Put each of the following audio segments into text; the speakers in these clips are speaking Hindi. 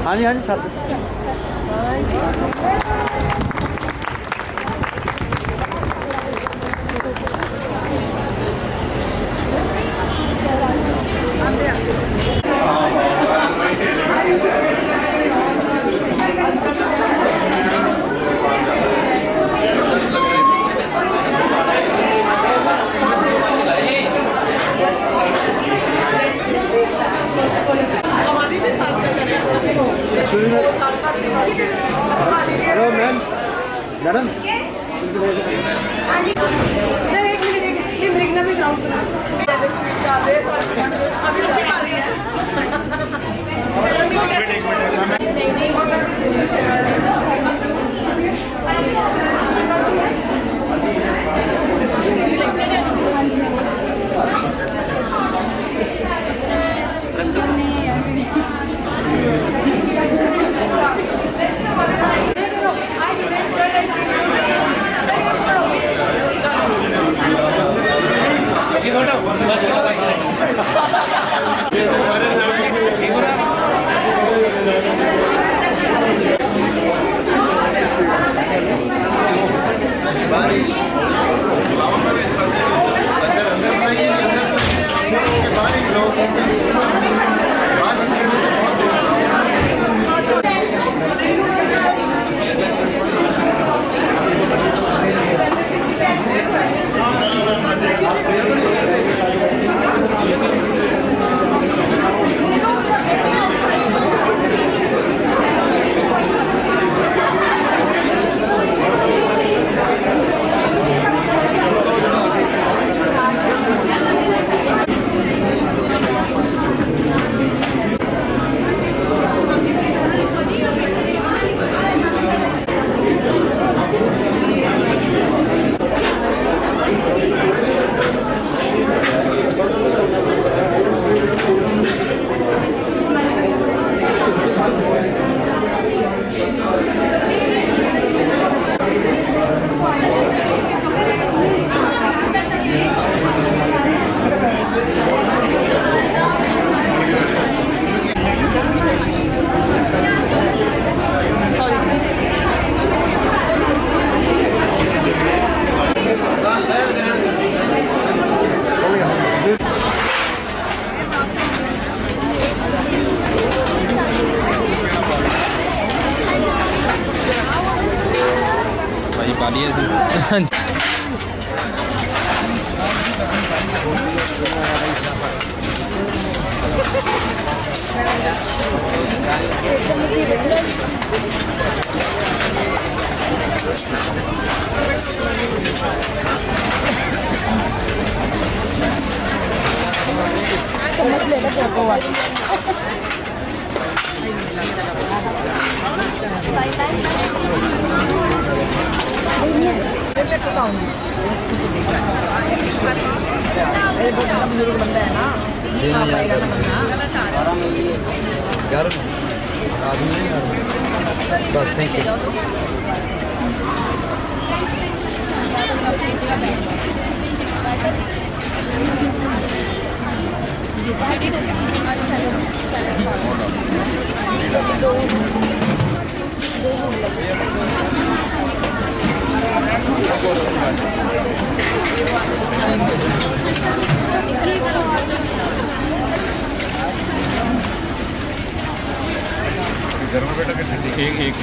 हाँ जी हाँ जी sir. Hello ma'am madam sir एक मिनट ये मेघना भी ग्राउंड सुना अभी रुकी पा रही है बंदा है ना बस थैंक यू गर्म बेटा के ठंडी एक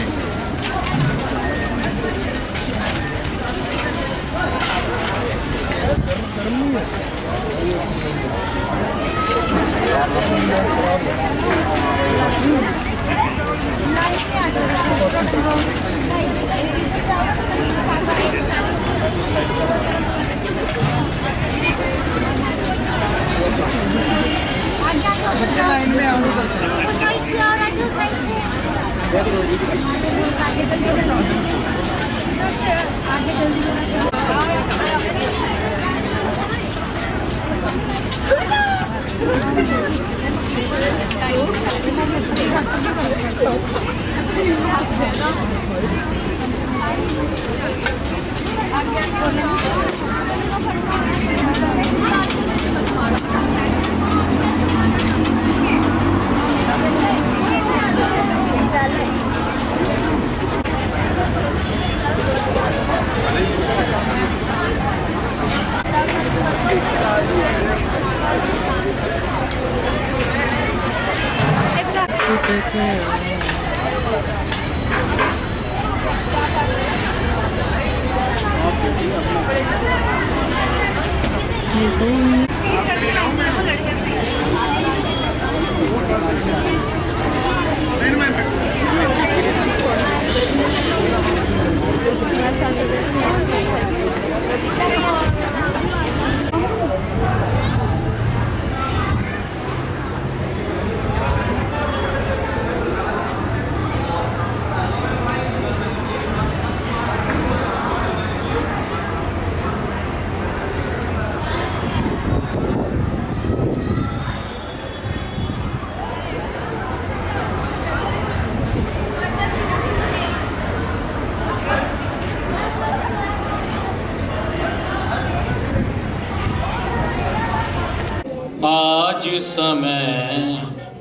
आज समय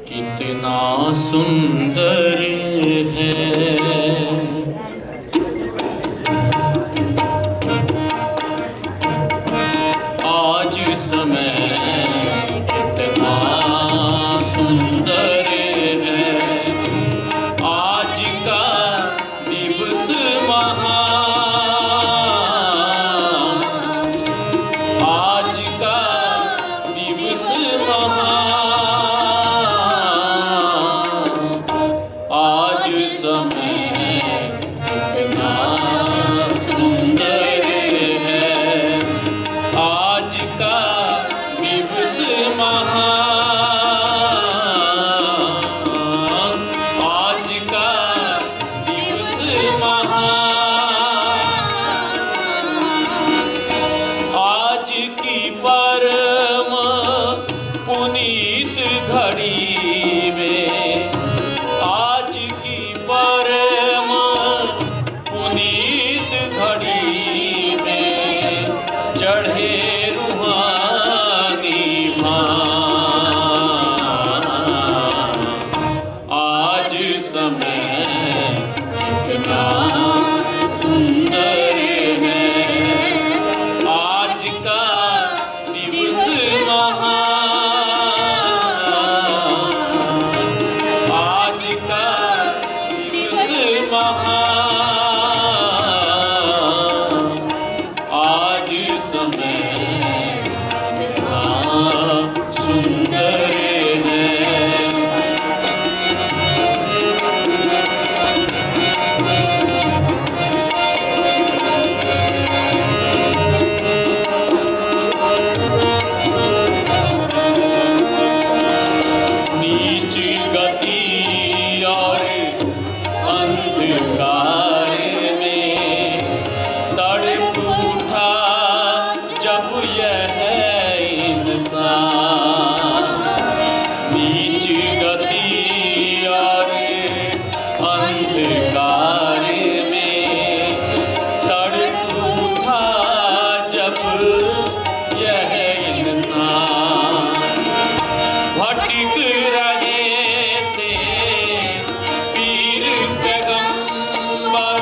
कितना सुंदर है, आज समय कितना सुंदर है, आज का दिवस महान, आज का दिवस महान, आज समय कितना सुंदर है, आज का दिवस महान, आज का दिवस महान, आज की परम पुनीत घड़ी में, आज की परम पुनीत घड़ी में चढ़े रूहानी भान, आज समय कितना सुंदर है, आज का दिवस महान, आज का दिवस महान, आज समय कितना सुंदर है। नीच गति और अंधकार में तड़प उठा जब यह इंसान, नीच गति और अंधकार में तड़प उठा जब यह इंसान, भटक रहे थे पीर पैगंबर,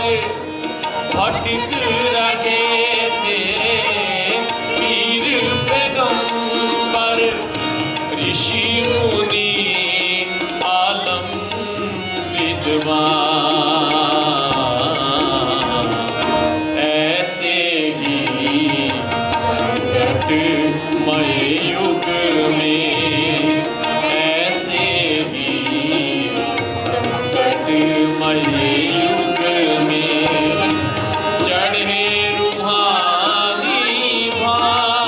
भटक रहे थे पीर पैगंबर, ऋषि मुनि आलम विद्वान, ऐसे ही संकटमय युग में, ऐसे ही संकटमय युग में चढ़े रूहानी भान,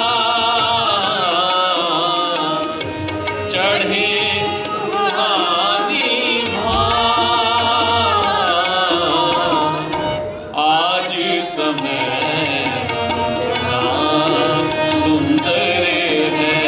चढ़े रूहानी भान, आज समय कितना सुंदर है,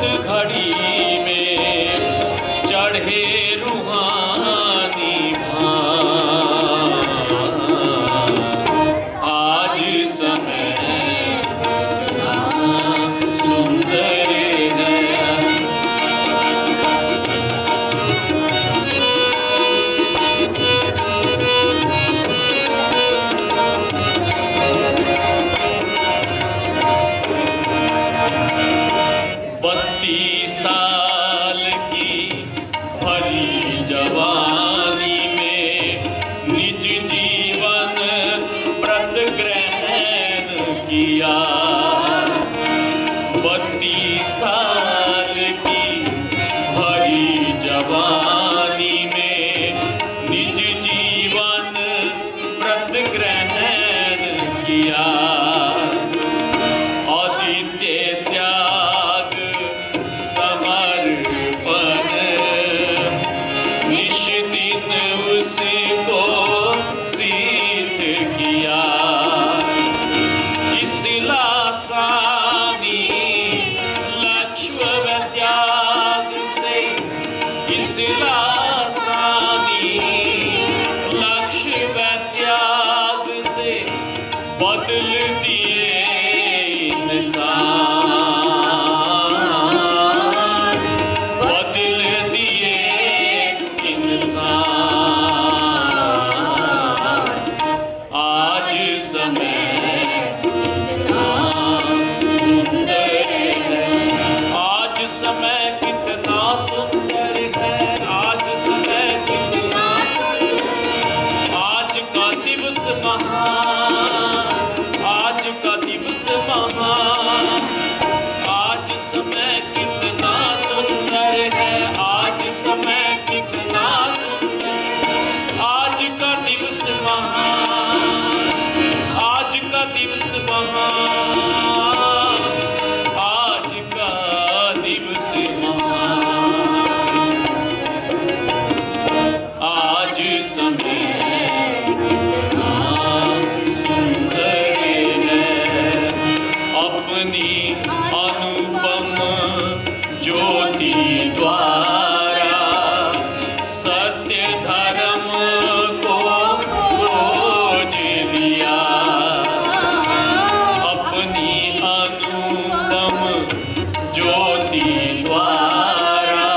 घड़ी में चढ़े रूहानी भान। आज समय कितना सुंदर है। साल की भरी जवानी में निज जीवन व्रत ग्रहण किया। 32 साल की भरी जवानी में निज जीवन व्रत ग्रहण किया। आदित्य त्याग समर्पण निश दिन उसको सिद्ध किया। इस लासानी लक्ष्य व त्याग से, इस लासानी लक्ष्य व त्याग से बदल दिए इंसान, बदल दिए इंसान। आज समय कितना सुंदर है। आज समय कितना सुंदर है। आज समय कितना सुंदर। आज का दिवस महान, आज का दिवस महान। आज समय कितना सुंदर है। आज समय कितना सुंदर। आज का दिवस महान, आज का दिवस महान। आज का दिवस महान। आज समय कितना सुंदर है। अपनी अनुपम ज्योति द्वारा सत्य धर्म को खोज लिया। अपनी अनुपम ज्योति द्वारा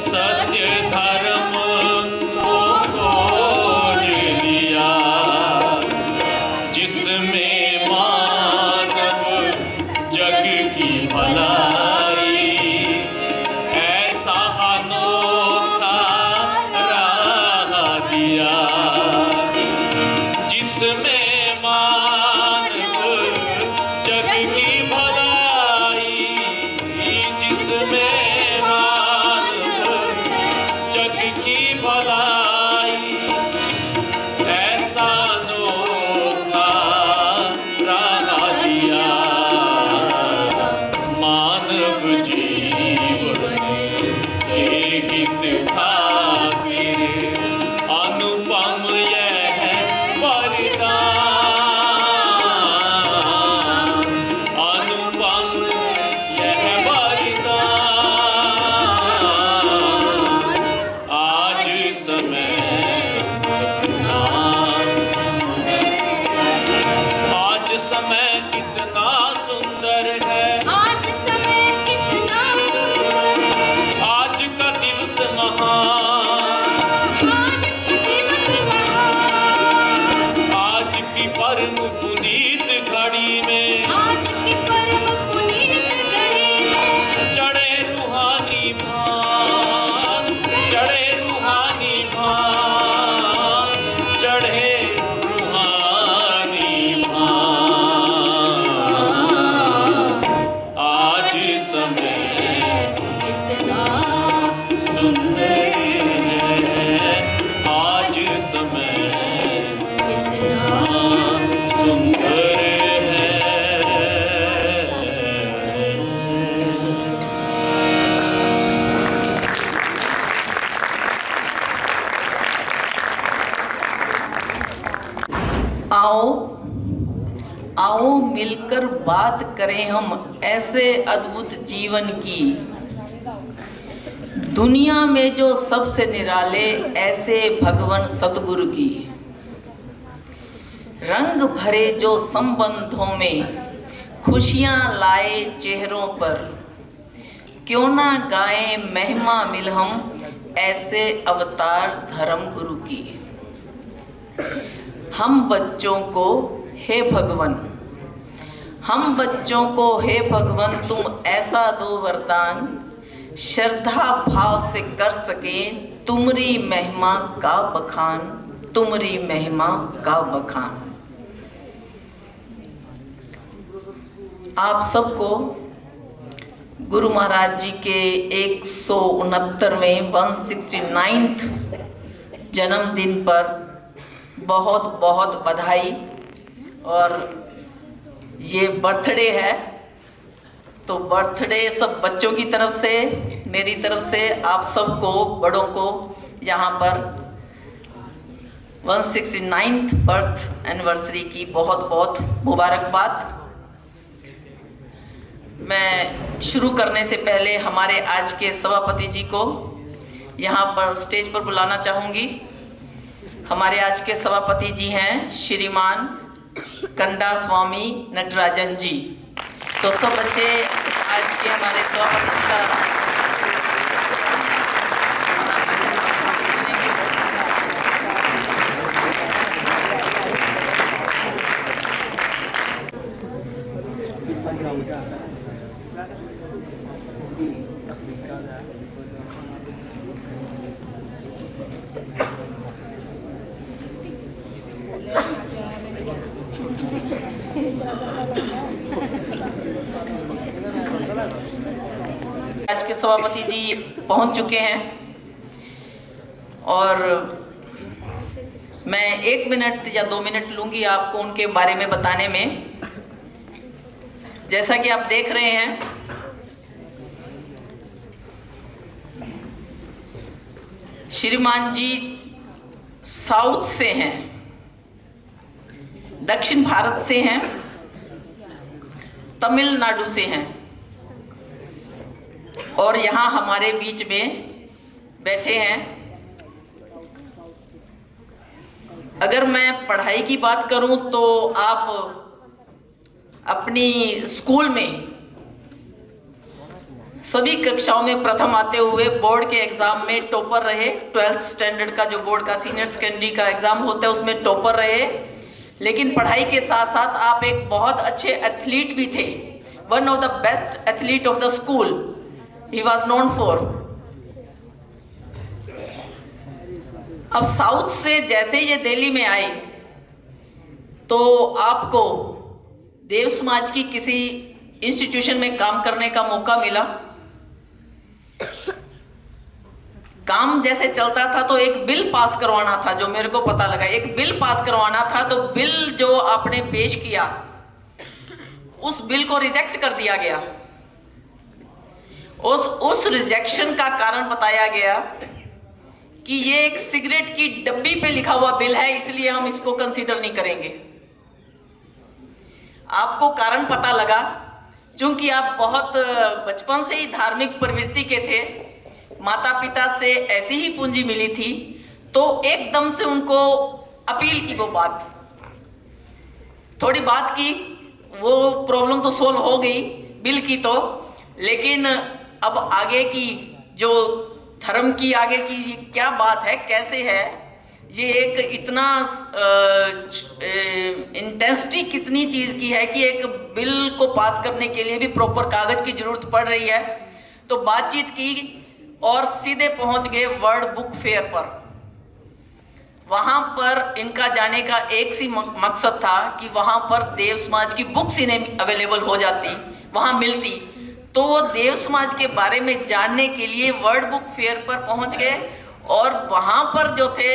सत्य धर्म को खोज लिया। जिसमें मानव जग की भलाई ऐसा अनोखा राह दिया। जिसमें मानव जग की भलाई, जिसमें मानव जग की भलाई ऐसा अनोखा राह दिया। मानव जीवन के हित खातिर अनुपम यह वरदान, अनुपम यह वरदान। आज समय कितना सुंदर। आज समय कितना सुंदर है। आज समय कितना सुंदर। आज का दिवस महान, आज का दिवस महान। आज की परम पुनीत घड़ी में, आज की परम पुनीत घड़ी में चढ़े रूहानी भान, चढ़े रूहानी भान, चढ़े रूहानी भान। आज समय कितना सुंदर है। आज समय कितना सुंदर है। आओ आओ मिलकर बात करें हम ऐसे अद्भुत जीवन की, दुनिया में जो सबसे निराले ऐसे भगवान सतगुरु की, रंग भरे जो संबंधों में खुशियां लाए चेहरों पर, क्यों ना गाएं महिमा मिल हम ऐसे अवतार धर्म गुरु की। हम बच्चों को हे भगवान, हम बच्चों को हे भगवान तुम ऐसा दो वरदान, श्रद्धा भाव से कर सकें तुमरी महिमा का बखान, तुमरी महिमा का बखान। आप सबको गुरु महाराज जी के 169वें 169th जन्मदिन पर बहुत बहुत बधाई। और ये बर्थडे है तो बर्थडे सब बच्चों की तरफ से, मेरी तरफ से आप सबको बड़ों को यहाँ पर 169th बर्थ एनिवर्सरी की बहुत बहुत मुबारकबाद। मैं शुरू करने से पहले हमारे आज के सभापति जी को यहाँ पर स्टेज पर बुलाना चाहूँगी। हमारे आज के सभापति जी हैं श्रीमान कंडा स्वामी नटराजन जी। तो सब बच्चे आज के हमारे सभापति जी का आज के सभापति जी पहुंच चुके हैं और मैं 1 मिनट या 2 मिनट लूंगी आपको उनके बारे में बताने में। जैसा कि आप देख रहे हैं, श्रीमान जी साउथ से हैं, दक्षिण भारत से हैं, तमिलनाडु से हैं और यहाँ हमारे बीच में बैठे हैं। अगर मैं पढ़ाई की बात करूं तो आप अपनी स्कूल में सभी कक्षाओं में प्रथम आते हुए बोर्ड के एग्जाम में टॉपर रहे। 12th स्टैंडर्ड का जो बोर्ड का सीनियर सेकेंडरी का एग्जाम होता है उसमें टॉपर रहे। लेकिन पढ़ाई के साथ साथ आप एक बहुत अच्छे एथलीट भी थे। One of the best athlete of the school he was known for. अब साउथ से जैसे ये दिल्ली में आए तो आपको देव समाज की किसी इंस्टीट्यूशन में काम करने का मौका मिला। काम जैसे चलता था तो एक बिल पास करवाना था, जो मेरे को पता लगा एक बिल पास करवाना था। तो बिल जो आपने पेश किया उस बिल को रिजेक्ट कर दिया गया। उस रिजेक्शन का कारण बताया गया कि ये एक सिगरेट की डब्बी पे लिखा हुआ बिल है, इसलिए हम इसको कंसीडर नहीं करेंगे। आपको कारण पता लगा, क्योंकि आप बहुत बचपन से ही धार्मिक प्रवृत्ति के थे, माता पिता से ऐसी ही पूंजी मिली थी, तो एकदम से उनको अपील की वो बात, थोड़ी बात की, वो प्रॉब्लम तो सोल्व हो गई बिल की तो। लेकिन अब आगे की जो धर्म की आगे की क्या बात है, कैसे है, ये एक इतना इंटेंसिटी कितनी चीज़ की है कि एक बिल को पास करने के लिए भी प्रॉपर कागज की जरूरत पड़ रही है। तो बातचीत की और सीधे पहुंच गए वर्ल्ड बुक फेयर पर। वहाँ पर इनका जाने का एक सी मकसद था कि वहाँ पर देव समाज की बुक्स इन्हें अवेलेबल हो जाती, वहाँ मिलती। तो वो देव समाज के बारे में जानने के लिए वर्ल्ड बुक फेयर पर पहुँच गए और वहाँ पर जो थे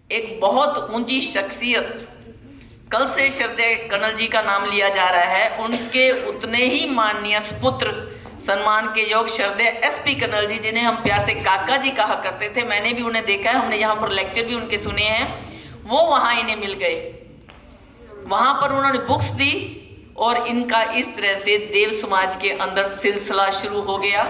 एक बहुत ऊंची शख्सियत, कल से श्रद्धेय कनल जी का नाम लिया जा रहा है, उनके उतने ही माननीय सुपुत्र सम्मान के योग श्रद्धेय SP कनल जी, जिन्हें हम प्यार से काका जी कहा करते थे। मैंने भी उन्हें देखा है, हमने यहाँ पर लेक्चर भी उनके सुने हैं। वो वहाँ इन्हें मिल गए, वहाँ पर उन्होंने बुक्स दी और इनका इस तरह से देव समाज के अंदर सिलसिला शुरू हो गया।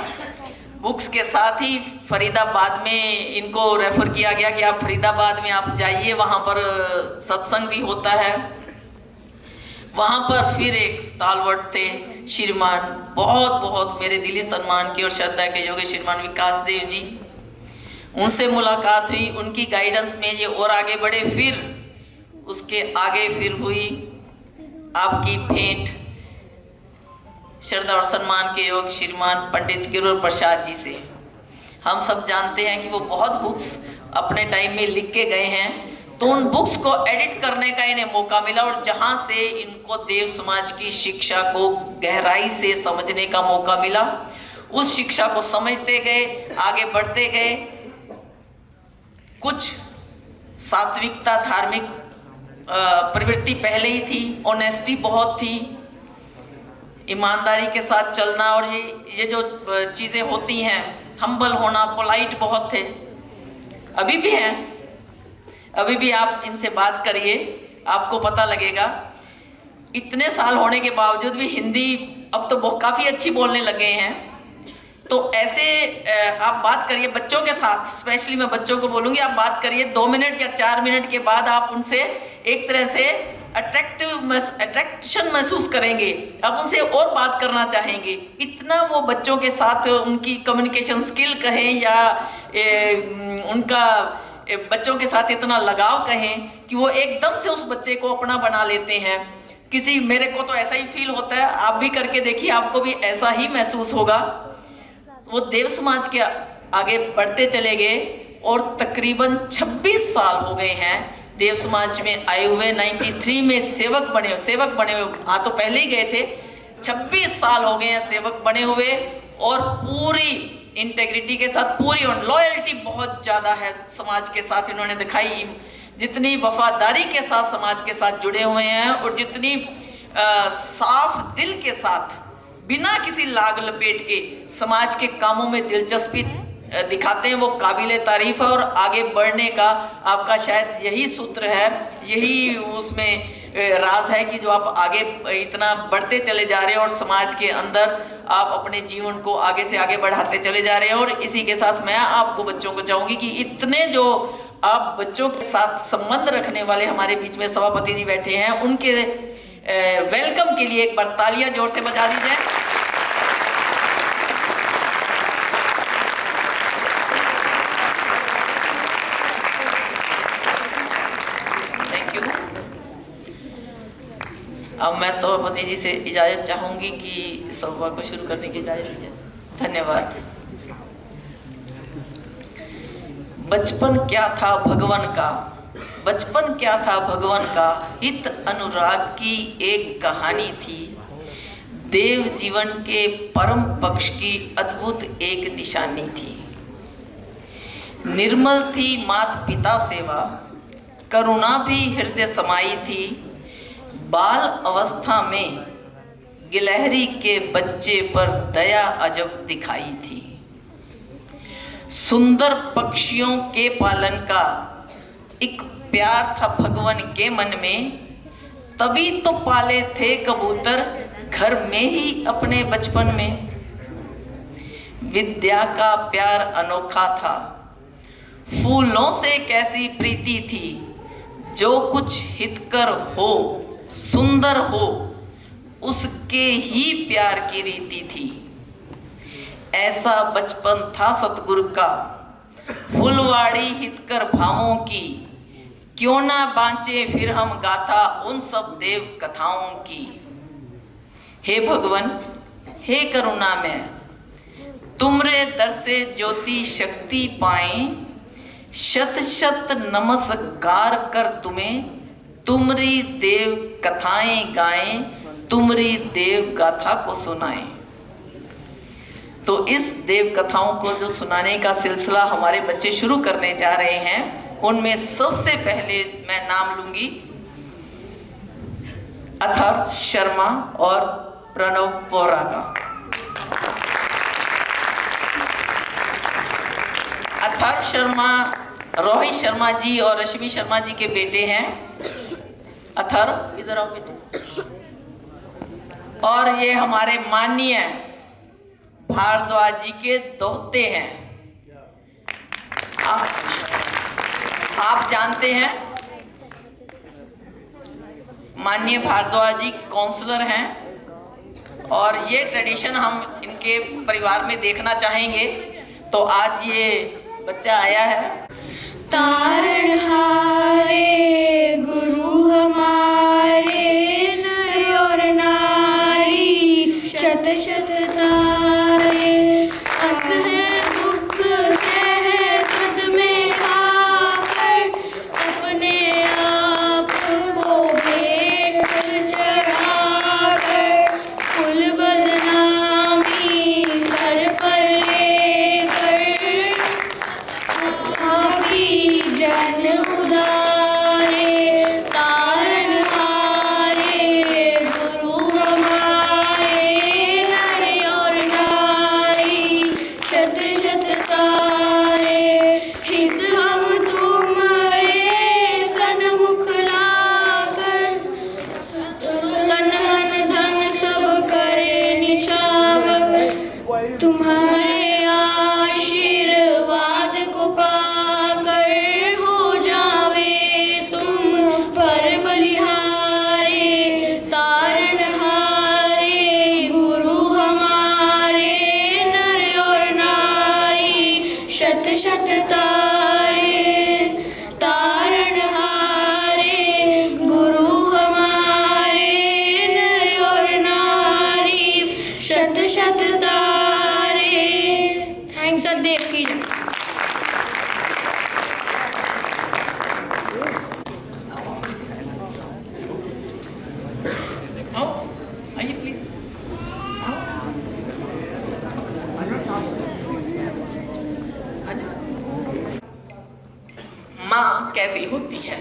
बुक्स के साथ ही फरीदाबाद में इनको रेफर किया गया कि आप फरीदाबाद में आप जाइए, वहाँ पर सत्संग भी होता है। वहाँ पर फिर एक स्टालवर्ट थे श्रीमान, बहुत बहुत मेरे दिली सम्मान के और श्रद्धा के योग्य श्रीमान विकास देव जी। उनसे मुलाकात हुई, उनकी गाइडेंस में ये और आगे बढ़े। फिर उसके आगे फिर हुई आपकी भेंट श्रद्धा और सम्मान के योग श्रीमान पंडित गिरिवर प्रसाद जी से। हम सब जानते हैं कि वो बहुत बुक्स अपने टाइम में लिख के गए हैं, तो उन बुक्स को एडिट करने का इन्हें मौका मिला और जहाँ से इनको देव समाज की शिक्षा को गहराई से समझने का मौका मिला, उस शिक्षा को समझते गए, आगे बढ़ते गए। कुछ सात्विकता, धार्मिक प्रवृत्ति पहले ही थी, ऑनेस्टी बहुत थी, ईमानदारी के साथ चलना, और ये जो चीज़ें होती हैं, हम्बल होना, पोलाइट बहुत थे, अभी भी हैं। अभी भी आप इनसे बात करिए, आपको पता लगेगा। इतने साल होने के बावजूद भी हिंदी अब तो बहुत काफ़ी अच्छी बोलने लगे हैं। तो ऐसे आप बात करिए बच्चों के साथ, स्पेशली मैं बच्चों को बोलूँगी, आप बात करिए 2 मिनट या 4 मिनट के बाद आप उनसे एक तरह से अट्रैक्शन महसूस करेंगे, आप उनसे और बात करना चाहेंगे। इतना वो बच्चों के साथ उनकी कम्युनिकेशन स्किल कहें या उनका बच्चों के साथ इतना लगाव कहें कि वो एकदम से उस बच्चे को अपना बना लेते हैं। मेरे को तो ऐसा ही फील होता है, आप भी करके देखिए, आपको भी ऐसा ही महसूस होगा। वो देव समाज के आगे बढ़ते चले गए और तकरीबन 26 साल हो गए हैं देव समाज में आए हुए। 93 में सेवक बने हुए, हाँ तो पहले ही गए थे। 26 साल हो गए हैं सेवक बने हुए, और पूरी इंटेग्रिटी के साथ, पूरी लॉयल्टी बहुत ज़्यादा है समाज के साथ इन्होंने दिखाई। जितनी वफादारी के साथ समाज के साथ जुड़े हुए हैं और जितनी साफ दिल के साथ, बिना किसी लाग लपेट के समाज के कामों में दिलचस्पी दिखाते हैं, वो काबिले तारीफ है। और आगे बढ़ने का आपका शायद यही सूत्र है, यही उसमें राज है कि जो आप आगे इतना बढ़ते चले जा रहे हैं और समाज के अंदर आप अपने जीवन को आगे से आगे बढ़ाते चले जा रहे हैं। और इसी के साथ मैं आपको बच्चों को चाहूँगी कि इतने जो आप बच्चों के साथ संबंध रखने वाले हमारे बीच में सभापति जी बैठे हैं, उनके वेलकम के लिए एक बार तालियां जोर से बजा दी जाए। Thank you. अब मैं सभापति जी से इजाजत चाहूंगी कि सभा को शुरू करने की इजाजत दीजिए। धन्यवाद। बचपन क्या था भगवान का, बचपन क्या था भगवान का, हित अनुराग की एक कहानी थी। देव जीवन के परम पक्ष की अद्भुत एक निशानी थी। निर्मल थी मात पिता सेवा, करुणा भी हृदय समाई थी। बाल अवस्था में गिलहरी के बच्चे पर दया अजब दिखाई थी। सुंदर पक्षियों के पालन का एक प्यार था भगवान के मन में, तभी तो पाले थे कबूतर घर में ही अपने बचपन में। विद्या का प्यार अनोखा था, फूलों से कैसी प्रीति थी। जो कुछ हितकर हो, सुंदर हो, उसके ही प्यार की रीति थी। ऐसा बचपन था सतगुरु का, फुलवाड़ी हितकर भावों की। क्यों ना बांचे फिर हम गाथा उन सब देव कथाओं की। हे भगवान, हे करुणा में, तुमरे दर से ज्योति शक्ति पाएं। शत शत नमस्कार कर तुम्हें, तुमरी देव कथाएं गाएं, तुमरी देव गाथा को सुनाएं। तो इस देव कथाओं को जो सुनाने का सिलसिला हमारे बच्चे शुरू करने जा रहे हैं, उनमें सबसे पहले मैं नाम लूंगी अथर्व शर्मा और प्रणव बोहरा का। अथर्व शर्मा रोहित शर्मा जी और रश्मि शर्मा जी के बेटे हैं। अथर्व इधर आओ बेटे। और ये हमारे माननीय भारद्वाज जी के दोहते हैं। आप जानते हैं माननीय भारद्वाज जी काउंसलर हैं और ये ट्रेडिशन हम इनके परिवार में देखना चाहेंगे। तो आज ये बच्चा आया है। तारणहारे गुरु हमारे, नर और नारी शत शत तारे, असह दुख सह सद में आकर, अपने आप को भेंट चढ़ाकर, कुल बदनामी सर पर लेकर, जन उदारे तारणहारे गुरु हमारे, नर और नारी शत शत तारे, हित हम तुम्हारे सन्मुख लाकर, तन मन धन सब करे निछावर, तुम्हारे आशीर्वाद को पाकर हो जावे तुम पर बलिहारे, तारणहारे गुरु हमारे, नर और नारी शत शत तारे, तारणहारे गुरु हमारे, नर और नारी शत शत तारे। थैंक्स सदैव की। आइए प्लीज। माँ कैसी होती है?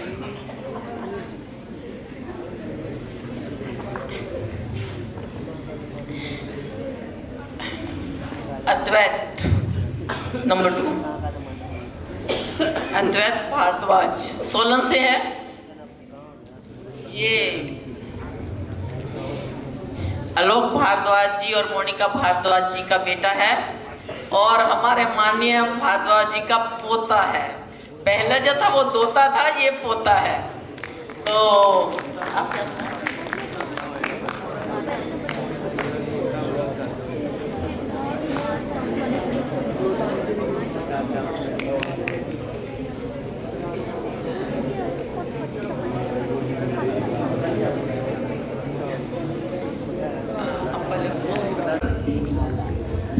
अद्वैत नंबर 2, अद्वैत भारद्वाज सोलन से है। ये आलोक भारद्वाज जी और मोनिका भारद्वाज जी का बेटा है और हमारे माननीय भारद्वाज जी का पोता है। पहले जो था वो दोता था, ये पोता है। तो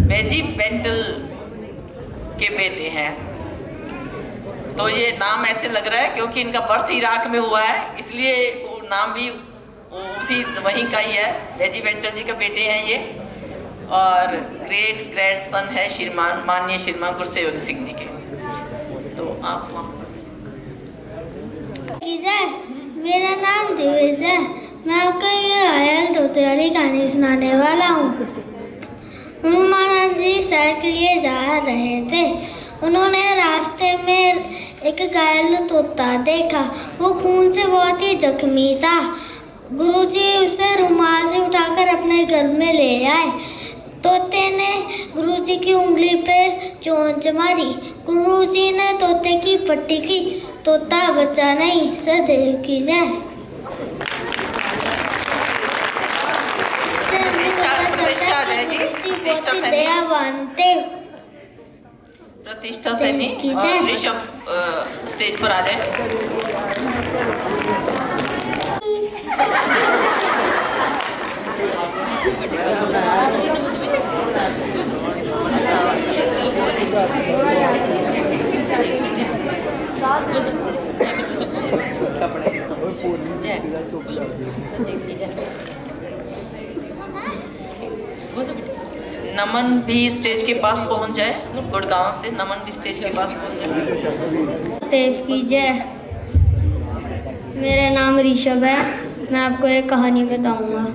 बेजी बेंटल के बेटे हैं। तो ये नाम ऐसे लग रहा है क्योंकि इनका बर्थ इराक में हुआ है, इसलिए वो नाम भी उसी वहीं का ही है। बेजी बेंटल जी के बेटे हैं ये और ग्रेट ग्रैंडसन है श्रीमान माननीय श्रीमान गुरसेवक सिंह जी के। तो आप मेरा नाम दिवेश है। मैं आपको ये घायल तोते वाली कहानी सुनाने वाला हूँ। हनुमान जी सैर के लिए जा रहे थे। उन्होंने रास्ते में एक घायल तोता देखा। वो खून से बहुत ही जख्मी था। गुरुजी उसे रुमाल से उठाकर अपने घर में ले आए। तोते ने गुरुजी की उंगली पे चोंच मारी। गुरुजी ने तोते की पट्टी की। तोता बचा नहीं, सदैव की जय। प्रतिष्ठा से नहीं। ऋषभ स्टेज पर आ जाए। नमन भी स्टेज के पास पहुंच जाए। गुड़गांव से नमन भी स्टेज के पास पहुंच जाए। देव की जय। मेरा नाम ऋषभ है। मैं आपको एक कहानी बताऊंगा।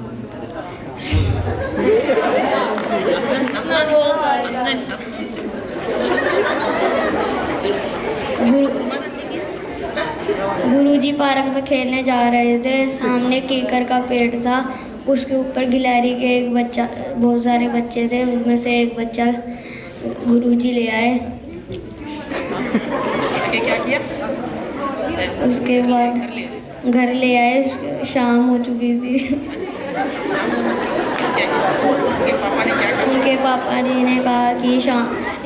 गुरुजी पार्क में खेलने जा रहे थे। सामने कीकर का पेड़ था। उसके ऊपर गिलहरी के एक बच्चा, बहुत सारे बच्चे थे, उनमें से एक बच्चा गुरुजी ले आए। क्या किया? उसके बाद घर ले आए, शाम हो चुकी थी। पापा ने क्या कहा? उनके पापा जी ने कहा कि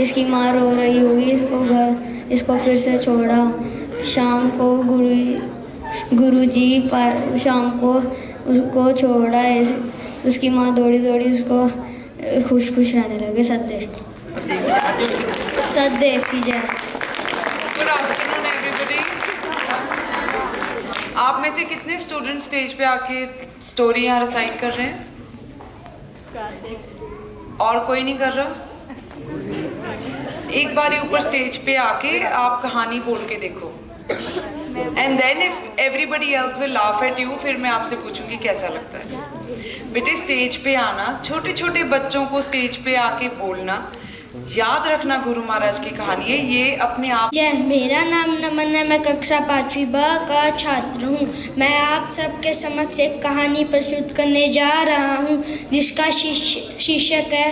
इसकी माँ रो रही होगी, इसको फिर से छोड़ा। शाम को गुरुजी शाम को उसको छोड़ा। उसकी माँ दौड़ी दौड़ी उसको खुश खुश रहने लगे। सतदेव की जय। Good afternoon everybody. आप में से कितने स्टूडेंट स्टेज पे आके स्टोरी यहाँ रिसाइट कर रहे हैं? और कोई नहीं कर रहा? एक बार ऊपर स्टेज पे आके आप कहानी बोल के देखो, and then if everybody else will laugh at you, फिर मैं आपसे पूछूंगी कैसा लगता है। बेटे स्टेज पे आना, छोटे छोटे बच्चों को स्टेज पे आके बोलना, याद रखना गुरु महाराज की कहानी है, ये अपने आप। जय, मेरा नाम नमन है, मैं कक्षा 5वीं ब का छात्र हूँ। मैं आप सबके समक्ष एक कहानी प्रस्तुत करने जा रहा हूँ जिसका शीर्षक है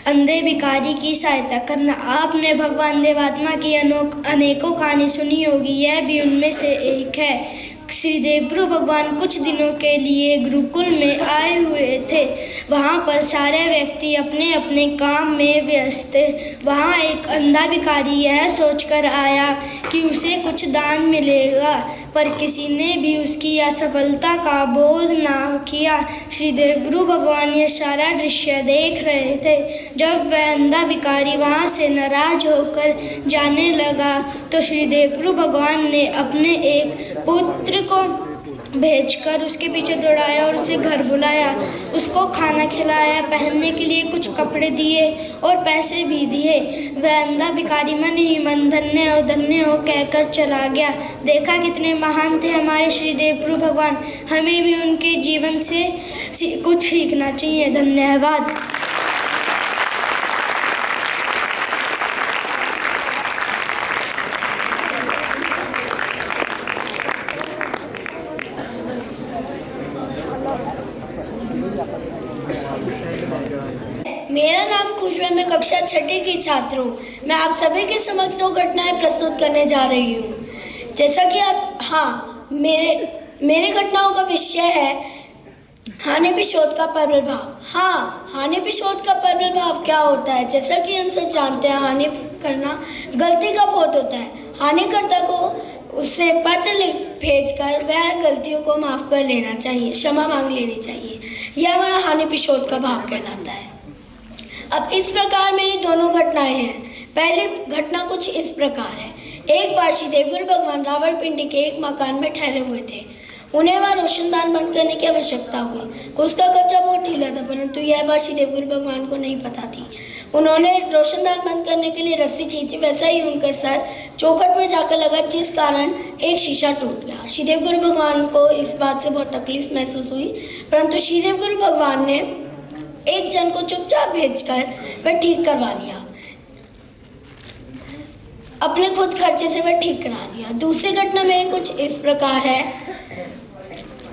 अंधे भिखारी की सहायता करना। आपने भगवान देवात्मा की अनेकों कहानी सुनी होगी, यह भी उनमें से एक है। श्री देवगुरु भगवान कुछ दिनों के लिए गुरुकुल में आए हुए थे। वहाँ पर सारे व्यक्ति अपने अपने काम में व्यस्त थे। वहाँ एक अंधा भिखारी यह सोचकर आया कि उसे कुछ दान मिलेगा, पर किसी ने भी उसकी असफलता का बोध ना किया। श्री देवगुरु भगवान ये सारा दृश्य देख रहे थे। जब वह अंधा भिखारी वहाँ से नाराज होकर जाने लगा तो श्री देवगुरु भगवान ने अपने एक पुत्र को भेजकर उसके पीछे दौड़ाया और उसे घर बुलाया। उसको खाना खिलाया, पहनने के लिए कुछ कपड़े दिए और पैसे भी दिए। वह अंधा भिखारी मन ही मन धन्य हो कहकर चला गया। देखा कितने महान थे हमारे श्री देवगुरु भगवान, हमें भी उनके जीवन से कुछ सीखना चाहिए। धन्यवाद। मेरा नाम खुशबू है, मैं कक्षा 6ठी की छात्र हूँ। मैं आप सभी के समक्ष 2 घटनाएं प्रस्तुत करने जा रही हूँ। जैसा कि आप मेरे घटनाओं का विषय है हानि-प्रतिशोध का प्रबल भाव। हानि-प्रतिशोध का प्रबल भाव क्या होता है? जैसा कि हम सब जानते हैं, हानि करना गलती का बहुत होता है। हानिकर्ता को उससे पत्र भेजकर वह गलतियों को माफ़ कर लेना चाहिए, क्षमा मांग लेनी चाहिए। यह हमारा हानि-प्रतिशोध का भाव कहलाता है। अब इस प्रकार मेरी दोनों घटनाएं हैं। पहली घटना कुछ इस प्रकार है। एक बार श्री देवगुरु भगवान रावलपिंडी के एक मकान में ठहरे हुए थे। उन्हें वहाँ रोशनदान बंद करने की आवश्यकता हुई। उसका कब्जा बहुत ढीला था, परंतु यह बात श्री देवगुरु भगवान को नहीं पता थी। उन्होंने रोशनदान बंद करने के लिए रस्सी खींची, वैसा ही उनका सर चौखट में जाकर लगा, जिस कारण एक शीशा टूट गया। श्री देवगुरु भगवान को इस बात से बहुत तकलीफ महसूस हुई, परंतु श्री देवगुरु भगवान ने एक जन को चुपचाप भेजकर वह ठीक करवा लिया। अपने खुद खर्चे से वह ठीक करा लिया। दूसरी घटना मेरे कुछ इस प्रकार है।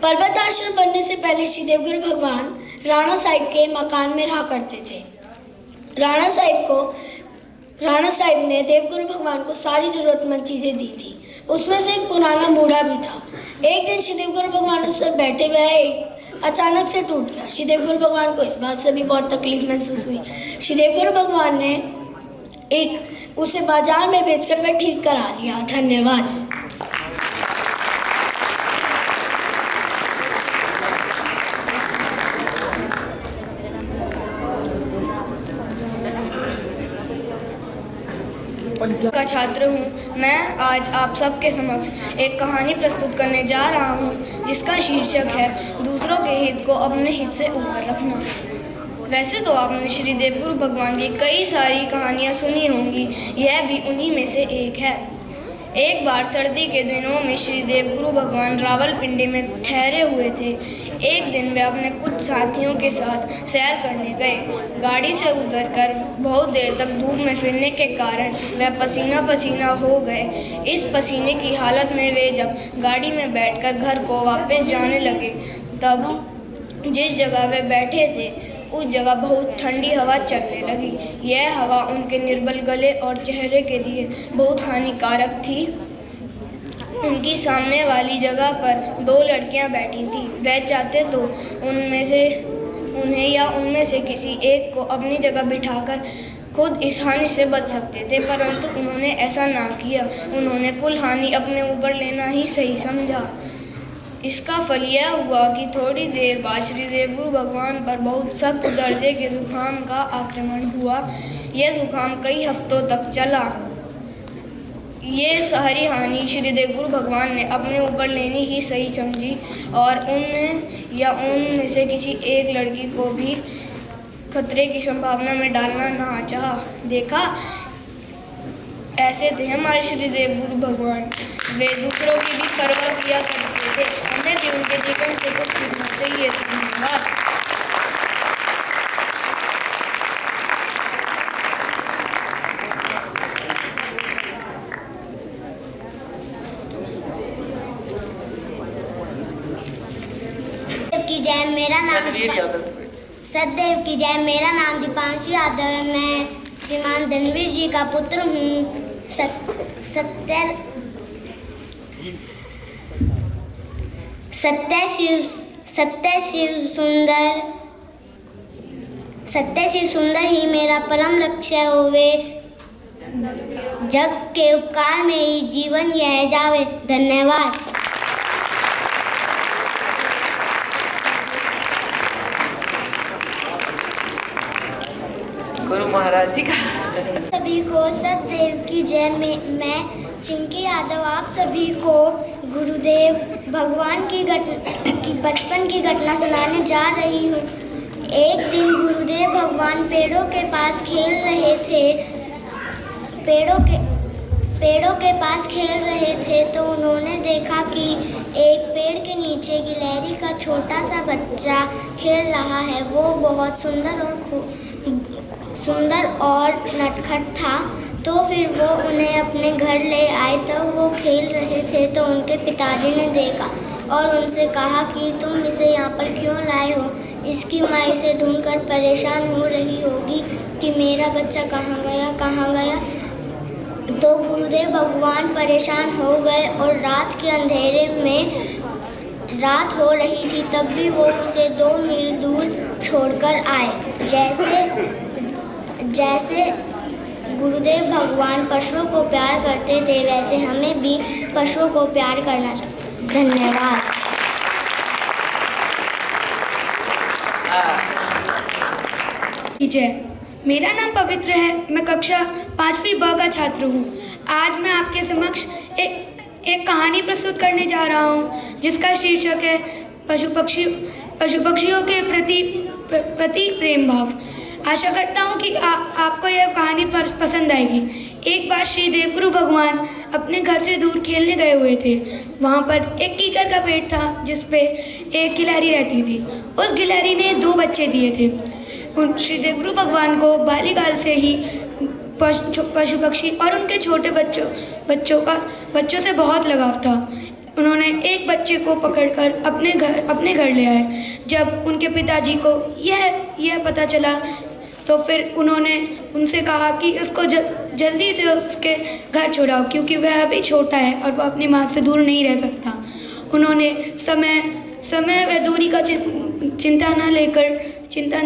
पर्वत आश्रम बनने से पहले श्री देवगुरु भगवान राणा साहिब के मकान में रहा करते थे। राणा साहिब ने देवगुरु भगवान को सारी जरूरतमंद चीज़ें दी थी। उसमें से एक पुराना मूढ़ा भी था। एक दिन श्री देवगुरु भगवान उस पर बैठे हुए अचानक से टूट गया। श्री देवगुरु भगवान को इस बात से भी बहुत तकलीफ महसूस हुई। श्री देवगुरु भगवान ने उसे बाजार में बेचकर वह ठीक करा लिया। धन्यवाद। का छात्र हूँ। मैं आज आप सबके समक्ष एक कहानी प्रस्तुत करने जा रहा हूँ जिसका शीर्षक है दूसरों के हित को अपने हित से ऊपर रखना। वैसे तो आपने श्री देवगुरु भगवान की कई सारी कहानियाँ सुनी होंगी, यह भी उन्हीं में से एक है। एक बार सर्दी के दिनों में श्री देवगुरु भगवान रावलपिंडी में ठहरे हुए थे। एक दिन वे अपने कुछ साथियों के साथ सैर करने गए। गाड़ी से उतरकर बहुत देर तक धूप में फिरने के कारण वे पसीना पसीना हो गए। इस पसीने की हालत में वे जब गाड़ी में बैठकर घर को वापस जाने लगे, तब जिस जगह वे बैठे थे उस जगह बहुत ठंडी हवा चलने लगी। यह हवा उनके निर्बल गले और चेहरे के लिए बहुत हानिकारक थी। उनकी सामने वाली जगह पर 2 लड़कियां बैठी थीं। वह चाहते तो उनमें से किसी एक को अपनी जगह बिठाकर खुद इस हानि से बच सकते थे, परंतु उन्होंने ऐसा ना किया। उन्होंने कुल हानि अपने ऊपर लेना ही सही समझा। इसका फल यह हुआ कि थोड़ी देर बाद श्रीदेव गुरु भगवान पर बहुत सख्त दर्जे के जुकाम का आक्रमण हुआ। यह जुकाम कई हफ्तों तक चला। ये सारी हानि श्रीदेव गुरु भगवान ने अपने ऊपर लेनी ही सही समझी और उनमें से किसी एक लड़की को भी खतरे की संभावना में डालना ना चाहा। देखा, ऐसे थे हमारे श्रीदेव गुरु भगवान। वे दूसरों की भी परवाह किया करते थे। हमें भी उनके जीवन से कुछ सीखना चाहिए। धन्यवाद। की जय। मेरा नाम सतदेव की जय। मेरा नाम दीपांशु यादव है। मैं श्रीमान धनवीर जी का पुत्र हूँ। सत्य शिव सुंदर ही मेरा परम लक्ष्य होवे। जग के उपकार में ही जीवन यह जावे। धन्यवाद। गुरु महाराज जी का सभी को सतदेव की जय। मैं चिंकी यादव आप सभी को गुरुदेव भगवान की बचपन की घटना सुनाने जा रही हूँ। एक दिन गुरुदेव भगवान पेड़ों के पास खेल रहे थे। पेड़ों के पास खेल रहे थे तो उन्होंने देखा कि एक पेड़ के नीचे गिलहरी का छोटा सा बच्चा खेल रहा है। वो बहुत सुंदर और नटखट था। तो फिर वो उन्हें अपने घर ले आए। तब वो खेल रहे थे तो उनके पिताजी ने देखा और उनसे कहा कि तुम इसे यहाँ पर क्यों लाए हो। इसकी माँ इसे ढूंढकर परेशान हो रही होगी कि मेरा बच्चा कहाँ गया। तो गुरुदेव भगवान परेशान हो गए और रात के अंधेरे में रात हो रही थी तब भी वो उसे 2 मील दूर छोड़कर आए। जैसे गुरुदेव भगवान पशुओं को प्यार करते थे वैसे हमें भी पशुओं को प्यार करना चाहिए। धन्यवाद। जय। मेरा नाम पवित्र है। मैं कक्षा 5वीं ब का छात्र हूँ। आज मैं आपके समक्ष एक कहानी प्रस्तुत करने जा रहा हूँ जिसका शीर्षक है पशु पक्षियों के प्रति प्रेम भाव। आशा करता हूँ कि आपको यह कहानी पसंद आएगी। एक बार श्री देवगुरु भगवान अपने घर से दूर खेलने गए हुए थे। वहाँ पर एक कीकर का पेड़ था जिस पे एक गिलहरी रहती थी। उस गिलहरी ने 2 बच्चे दिए थे। उन श्री देवगुरु भगवान को बाल्यकाल से ही पशु पक्षी और उनके छोटे बच्चों से बहुत लगाव था। उन्होंने एक बच्चे को पकड़कर अपने घर ले आए। जब उनके पिताजी को यह पता चला तो फिर उन्होंने उनसे कहा कि उसको जल्दी से उसके घर छोड़ाओ क्योंकि वह अभी छोटा है और वह अपनी माँ से दूर नहीं रह सकता। उन्होंने समय व दूरी का चिंता न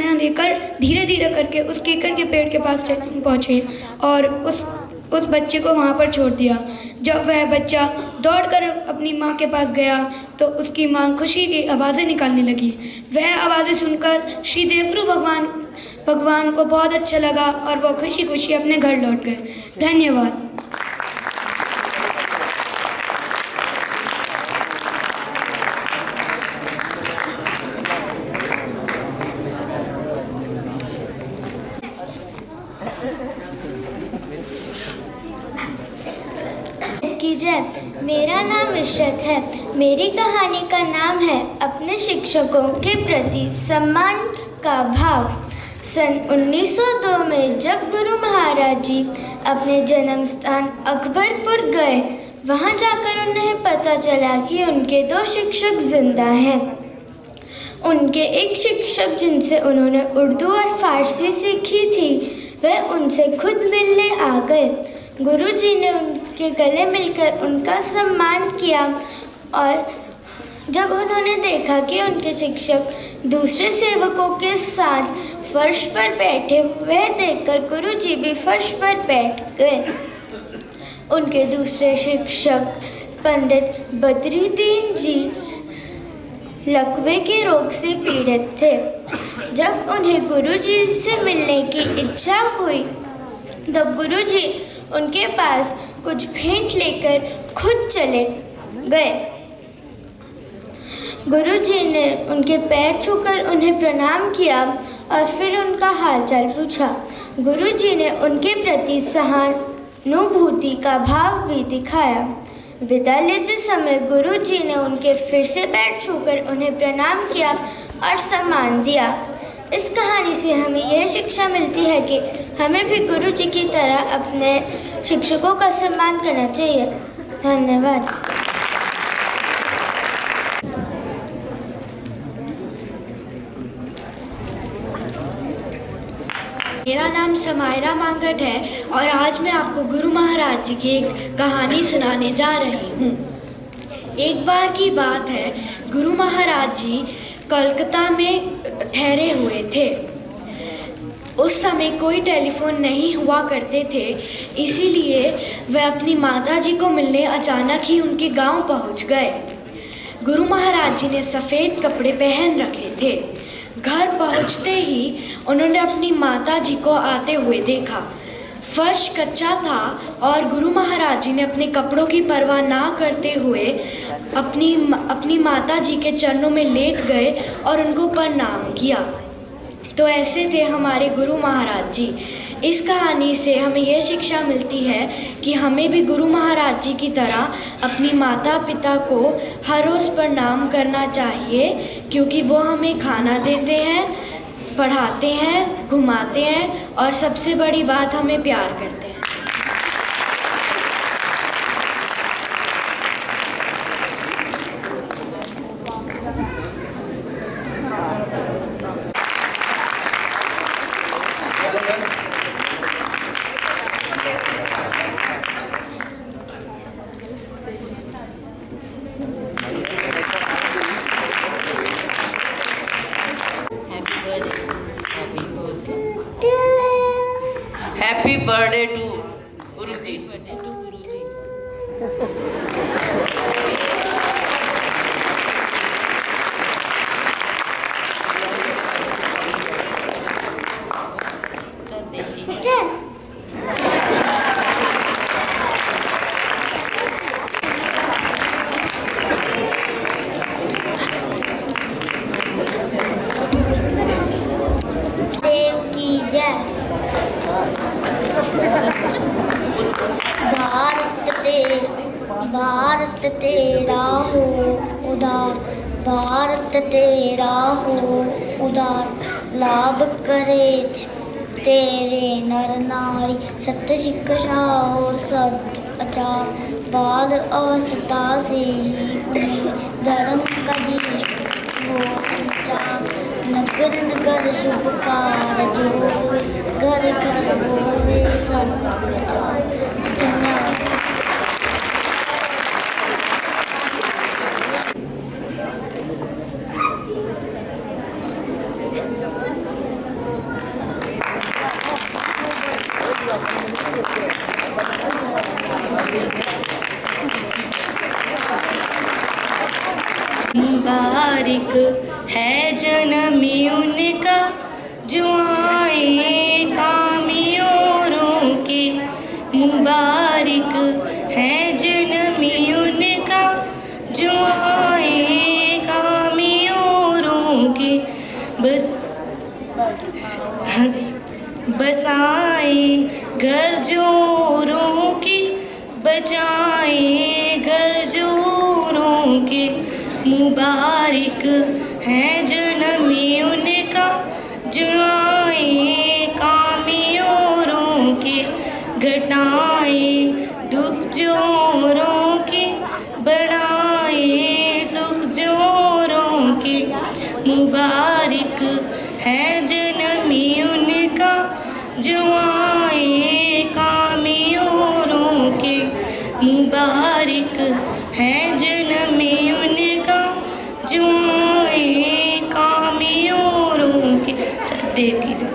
लेकर धीरे धीरे करके उस कीकर के पेड़ के पास पहुँचे और उस बच्चे को वहाँ पर छोड़ दिया। जब वह बच्चा दौड़कर अपनी माँ के पास गया तो उसकी माँ खुशी की आवाज़ें निकालने लगी। वह आवाज़ें सुनकर श्री देवगुरु भगवान को बहुत अच्छा लगा और वह खुशी खुशी अपने घर लौट गए। धन्यवाद। मेरा नाम विश्वत है। मेरी कहानी का नाम है अपने शिक्षकों के प्रति सम्मान का भाव। सन 1902 में जब गुरु महाराज जी अपने जन्म स्थान अकबरपुर गए, वहां जाकर उन्हें पता चला कि उनके 2 शिक्षक जिंदा हैं। उनके एक शिक्षक जिनसे उन्होंने उर्दू और फारसी सीखी थी वह उनसे खुद मिलने आ गए। गुरुजी ने उनके गले मिलकर उनका सम्मान किया और जब उन्होंने देखा कि उनके शिक्षक दूसरे सेवकों के साथ फर्श पर बैठे, वह देखकर गुरुजी भी फर्श पर बैठ गए। उनके दूसरे शिक्षक पंडित बद्रीदीन जी लकवे के रोग से पीड़ित थे। जब उन्हें गुरुजी से मिलने की इच्छा हुई तब गुरुजी उनके पास कुछ भेंट लेकर खुद चले गए। गुरुजी ने उनके पैर छूकर उन्हें प्रणाम किया और फिर उनका हालचाल पूछा। गुरुजी ने उनके प्रति सहानुभूति का भाव भी दिखाया। विदा लेते समय गुरुजी ने उनके फिर से पैर छूकर उन्हें प्रणाम किया और सम्मान दिया। इस कहानी से हमें यह शिक्षा मिलती है कि हमें भी गुरुजी की तरह अपने शिक्षकों का सम्मान करना चाहिए। धन्यवाद। मेरा नाम समायरा मांगट है और आज मैं आपको गुरु महाराज जी की एक कहानी सुनाने जा रही हूँ। एक बार की बात है, गुरु महाराज जी कलकत्ता में ठहरे हुए थे। उस समय कोई टेलीफोन नहीं हुआ करते थे, इसीलिए वह अपनी माता जी को मिलने अचानक ही उनके गांव पहुंच गए। गुरु महाराज जी ने सफ़ेद कपड़े पहन रखे थे। घर पहुंचते ही उन्होंने अपनी माता जी को आते हुए देखा। फर्श कच्चा था और गुरु महाराज जी ने अपने कपड़ों की परवाह ना करते हुए अपनी माता जी के चरणों में लेट गए और उनको प्रणाम किया। तो ऐसे थे हमारे गुरु महाराज जी। इस कहानी से हमें यह शिक्षा मिलती है कि हमें भी गुरु महाराज जी की तरह अपनी माता पिता को हर रोज़ प्रणाम करना चाहिए, क्योंकि वो हमें खाना देते हैं, पढ़ाते हैं, घुमाते हैं और सबसे बड़ी बात हमें प्यार करते हैं। हैप्पी बर्थडे टू गुरुजी। देव की जय। भारत तेरा हो उदार, भारत तेरा हो उदार, लाभ करे तेरे नर नारी, सत्य शिक्षा और सदाचार, बाल अवस्था से ही उन्हें धर्म का जीवन हो संचार, नगर नगर शुभ कार्य होवे, घर घर होवे सत्प्रचार। धन्यवाद। मुबारक है जन्मी उनका जो आए कामी औरों के, मुबारक है जन्मी उनका जो आए कामी औरों के, बसाए घर जोरों के, बचाए घर जोरों के, मुबारक है जन्मी उनका जो आए कामी औरों के, घटाए दुख जोरों के, बढ़ाए सुख जोरों के, मुबारक है जन्मी उनका जो आए कामे औरों के, मुबारक है जन्मी उनका जो आए कामे औरों के। सतदेव की जय।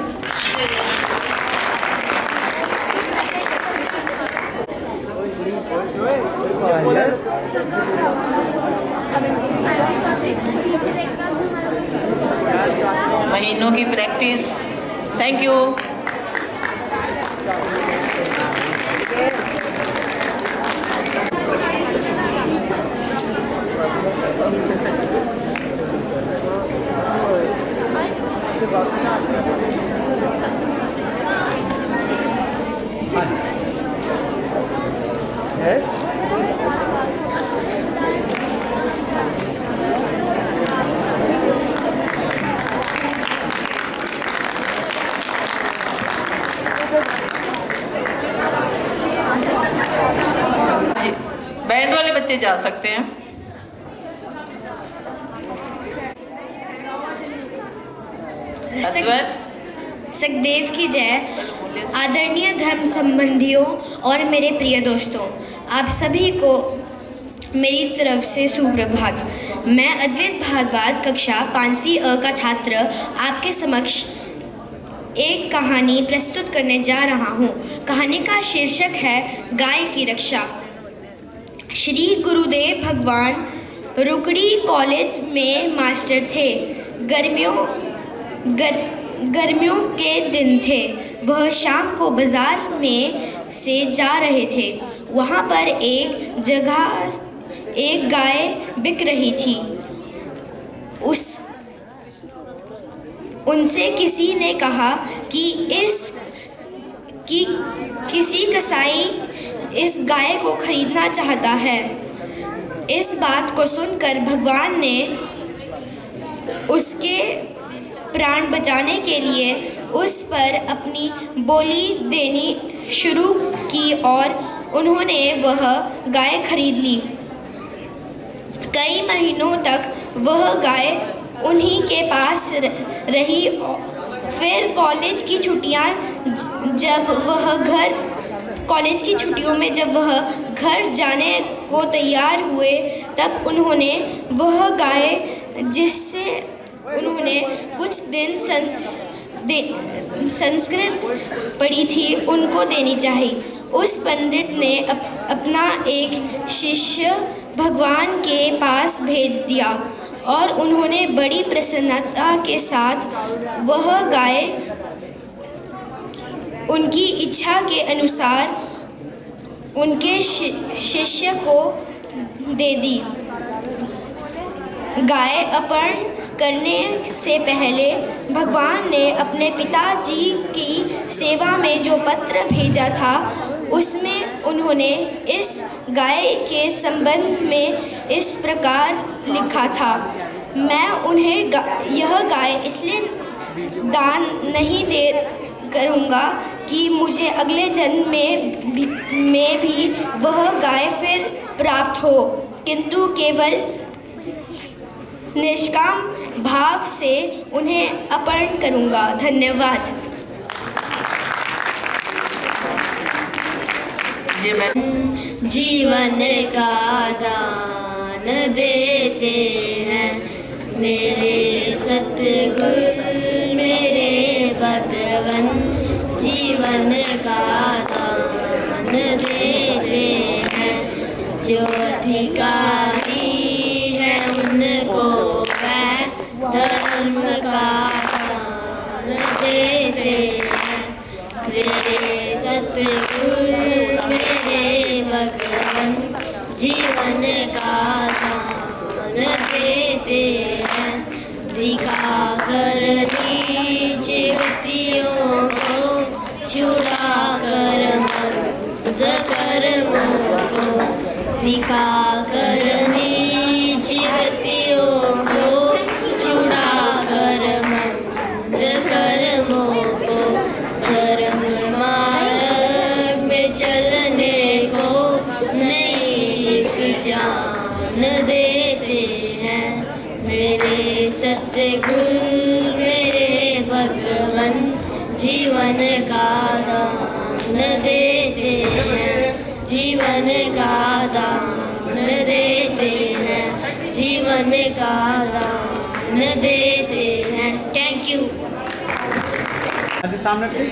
महीनों की प्रैक्टिस। Thank you. बैंड वाले बच्चे जा सकते हैं। सखदेव की जय। आदरणीय धर्म संबंधियों और मेरे प्रिय दोस्तों, आप सभी को मेरी तरफ से सुप्रभात। मैं अद्वैत भारद्वाज कक्षा 5वीं अ का छात्र आपके समक्ष एक कहानी प्रस्तुत करने जा रहा हूँ। कहानी का शीर्षक है गाय की रक्षा। श्री गुरुदेव भगवान रुकड़ी कॉलेज में मास्टर थे। गर्मियों के दिन थे। वह शाम को बाजार में से जा रहे थे। वहाँ पर एक जगह एक गाय बिक रही थी। उनसे किसी ने कहा कि किसी कसाई इस गाय को खरीदना चाहता है। इस बात को सुनकर भगवान ने उसके प्राण बचाने के लिए उस पर अपनी बोली देनी शुरू की और उन्होंने वह गाय खरीद ली। कई महीनों तक वह गाय उन्हीं के पास रही। फिर कॉलेज की छुट्टियों में जब वह घर जाने को तैयार हुए तब उन्होंने वह गाय जिससे उन्होंने कुछ दिन संस्कृत पढ़ी थी उनको देनी चाहिए। उस पंडित ने अपना एक शिष्य भगवान के पास भेज दिया और उन्होंने बड़ी प्रसन्नता के साथ वह गाय उनकी इच्छा के अनुसार उनके शिष्य को दे दी। गाय अपहरण करने से पहले भगवान ने अपने पिताजी की सेवा में जो पत्र भेजा था उसमें उन्होंने इस गाय के संबंध में इस प्रकार लिखा था। मैं उन्हें यह गाय इसलिए दान नहीं दे करूँगा कि मुझे अगले जन्म में भी वह गाय फिर प्राप्त हो, किंतु केवल निष्काम भाव से उन्हें अर्पण करूँगा। धन्यवाद। जीवन का दान देते हैं मेरे सतगुरु मेरे भगवन। जीवन का दान देते हैं जो अधिकारी है उनको वह धर्म का दान देते हैं मेरे सतगुरु मेरे भगवन। जीवन का दान देते हैं दिखा कर नीच गतियों को छुड़ा कर मंद कर्मों को। दिखा कर नीच गतियों को छुड़ा कर मंद कर्मों को। धर्म मार्ग में चलने को नई जान देते हैं मेरे सतगुरु देते हैं, जीवन का दान देते हैं, जीवन का दान देते हैं। Thank you. हाँ जी, सामने प्लीज।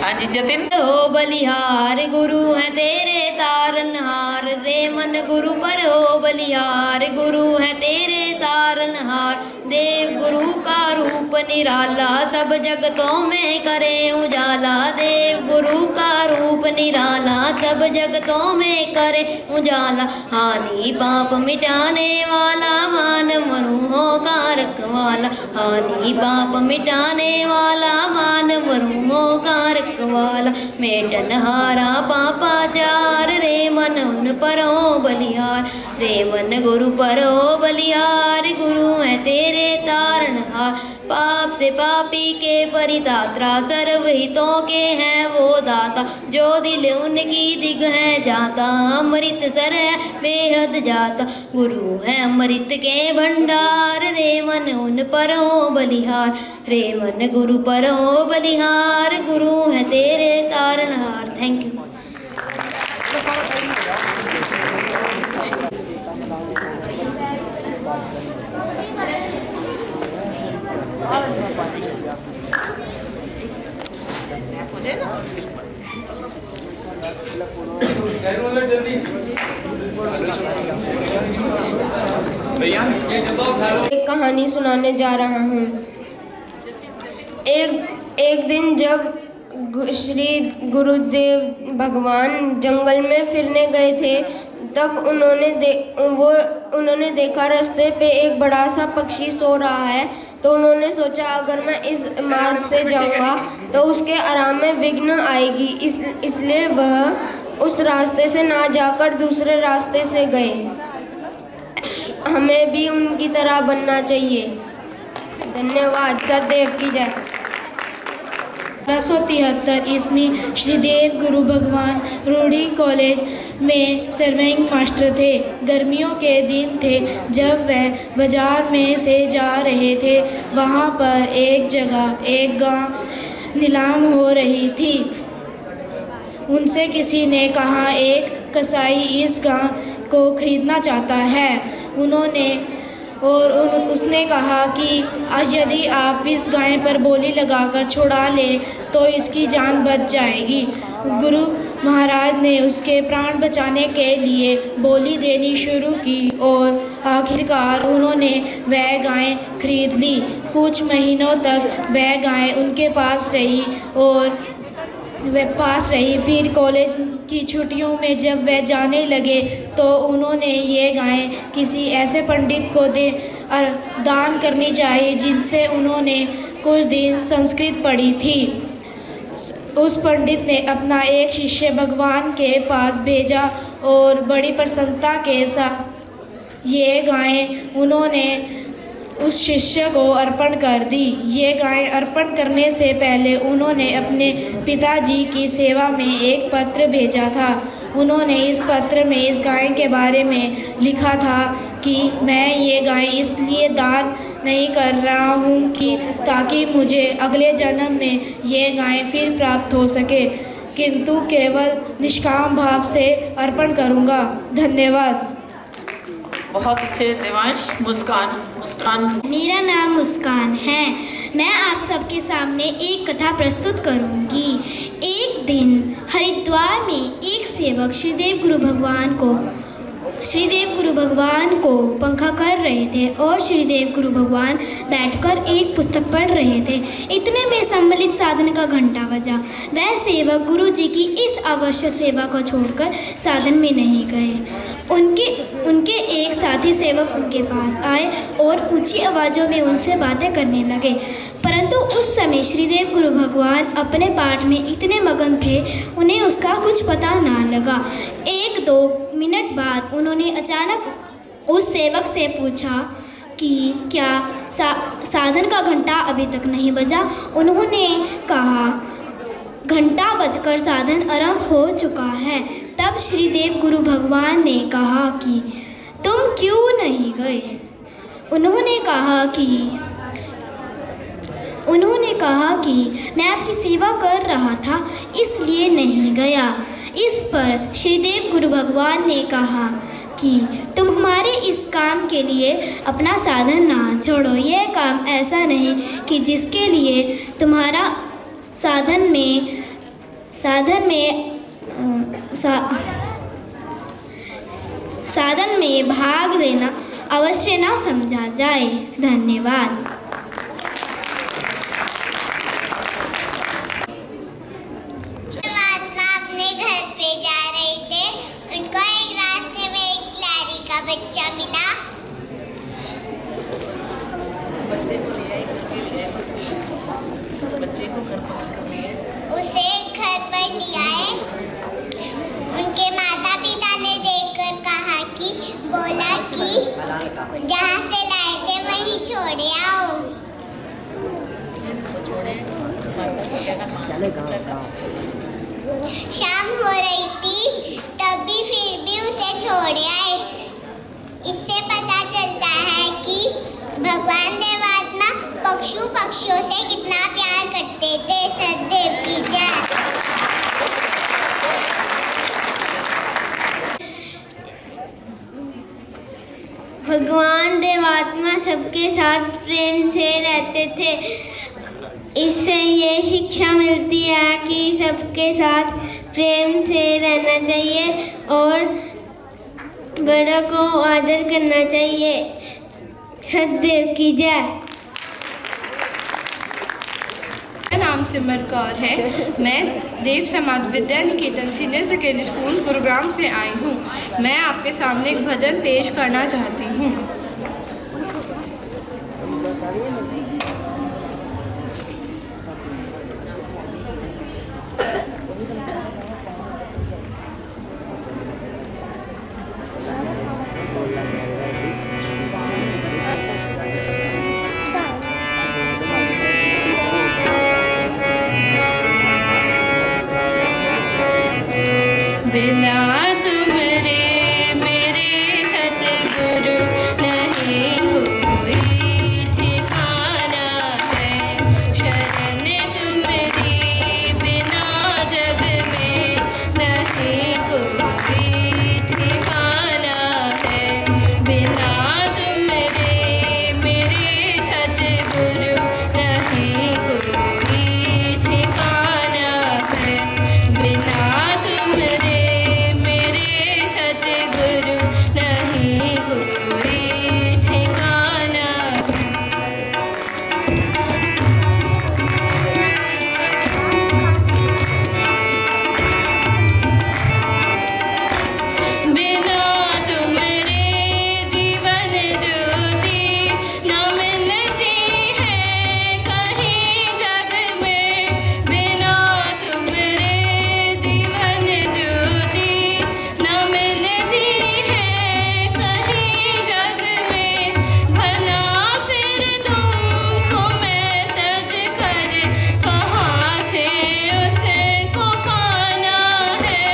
हाँ जी जतिन। हो बलिहार गुरु है तेरे तारनहार, रे मन गुरु पर हो बलिहार, गुरु है तेरे तारनहार। देव गुरु का रूप निराला, सब जगतों में करे उजाला। देव गुरु का रूप निराला, सब जगतों में करे उजाला। हानि पाप मिटाने वाला, मान मरूहों का रखवाला। हानि पाप मिटाने वाला, मान मरूहों का रखवाला। मेटन हारा पापाचार, रे मन उन पर हो बलिहार, रे मन गुरु पर हो बलिहार। गुरु है तेरे तारणहार, पाप से पापी के परितात्रा, सर्वहितों के हैं वो दाता। जो दिल उनकी दिग है जाता, अमृत सर है बेहद जाता। गुरु है अमृत के भंडार, रे मन उन पर हो बलिहार, रे मन गुरु पर हो बलिहार। गुरु है तेरे तारणहार। Thank you. एक कहानी सुनाने जा रहा हूँ। एक दिन जब श्री गुरुदेव भगवान जंगल में फिरने गए थे, तब उन्होंने देखा रास्ते पे एक बड़ा सा पक्षी सो रहा है। तो उन्होंने सोचा अगर मैं इस मार्ग से जाऊंगा तो उसके आराम में विघ्न आएगी, इसलिए वह उस रास्ते से ना जाकर दूसरे रास्ते से गए। हमें भी उनकी तरह बनना चाहिए। धन्यवाद। सदैव की जय। 1873 ईस्वी श्रीदेव गुरु भगवान रूढ़ी कॉलेज में सर्विंग मास्टर थे। गर्मियों के दिन थे जब वह बाजार में से जा रहे थे। वहाँ पर एक जगह एक गाय नीलाम हो रही थी। उनसे किसी ने कहा एक कसाई इस गाय को खरीदना चाहता है। उसने कहा कि आज यदि आप इस गाय पर बोली लगाकर छुड़ा लें तो इसकी जान बच जाएगी। गुरु महाराज ने उसके प्राण बचाने के लिए बोली देनी शुरू की और आखिरकार उन्होंने वह गाय खरीद ली। कुछ महीनों तक वह गाय उनके पास रही और फिर कॉलेज की छुट्टियों में जब वह जाने लगे तो उन्होंने ये गाय किसी ऐसे पंडित को दान करनी चाहिए जिनसे उन्होंने कुछ दिन संस्कृत पढ़ी थी। उस पंडित ने अपना एक शिष्य भगवान के पास भेजा और बड़ी प्रसन्नता के साथ ये गाय उन्होंने उस शिष्य को अर्पण कर दी। ये गाय अर्पण करने से पहले उन्होंने अपने पिताजी की सेवा में एक पत्र भेजा था। उन्होंने इस पत्र में इस गाय के बारे में लिखा था कि मैं ये गाय इसलिए दान नहीं कर रहा हूँ कि ताकि मुझे अगले जन्म में ये गाय फिर प्राप्त हो सके, किंतु केवल निष्काम भाव से अर्पण करूँगा। धन्यवाद। बहुत अच्छे देवांश। मुस्कान। मेरा नाम मुस्कान है। मैं आप सबके सामने एक कथा प्रस्तुत करूंगी। एक दिन हरिद्वार में एक सेवक श्रीदेव गुरु भगवान को पंखा कर रहे थे और श्रीदेव गुरु भगवान बैठकर एक पुस्तक पढ़ रहे थे। इतने में सम्मिलित साधन का घंटा बजा। वह सेवक गुरु जी की इस अवश्य सेवा को छोड़कर साधन में नहीं गए। उनके एक साथी सेवक उनके पास आए और ऊंची आवाज़ों में उनसे बातें करने लगे, परंतु उस समय श्रीदेव गुरु भगवान अपने पाठ में इतने मगन थे उन्हें उसका कुछ पता ना लगा। 1-2 मिनट बाद उन्होंने अचानक उस सेवक से पूछा कि क्या साधन का घंटा अभी तक नहीं बजा। उन्होंने कहा, घंटा बजकर साधन आरंभ हो चुका है। तब श्री देव गुरु भगवान ने कहा कि तुम क्यों नहीं गए। उन्होंने कहा कि मैं आपकी सेवा कर रहा था, इसलिए नहीं गया। इस पर श्री देव गुरु भगवान ने कहा कि तुम हमारे इस काम के लिए अपना साधन ना छोड़ो। यह काम ऐसा नहीं कि जिसके लिए तुम्हारा साधन में भाग लेना अवश्य ना समझा जाए। धन्यवाद। अपने घर पे जा रहे थे, उनको एक रास्ते में एक क्लारी का बच्चा मिला। उसे घर पर ले आए। उनके माता पिता ने देखकर कहा कि बोला कि जहाँ से लाए थे वहीं छोड़े आओ। शाम हो रही थी, तब भी फिर भी उसे छोड़े आए। इससे पता चलता है कि भगवान देवात्मा पक्षियों से कितना प्यार करते थे। सतदेव की जय। भगवान देवात्मा सबके साथ प्रेम से रहते थे। इससे ये शिक्षा मिलती है कि सबके साथ प्रेम से रहना चाहिए और बड़ों को आदर करना चाहिए। सतदेव की जय। मेरा नाम सिमर कौर है। मैं देव समाज Vidya Niketan senior secondary school Gurugram से आई हूँ। मैं आपके सामने एक भजन पेश करना चाहती हूँ। बिना तुमरे मेरे सतगुरु नहीं कोई ठिकाना है। शरण तुम्हारी बिना जग में नहीं कोई ठिकाना है। बिना तुमरे मेरे सतगुरु नहीं कोई ठिकाना है। बिना तुमरे सतगुरु नहीं कोई ठिकाना है। बिना तुमरे जीवन ज्योति न मिलती है कहीं जग में। बिना तुमरे जीवन ज्योति न मिलती है कहीं जग में। भला फिर तुमको मैं तज कर कहाँ से उसको पाना है।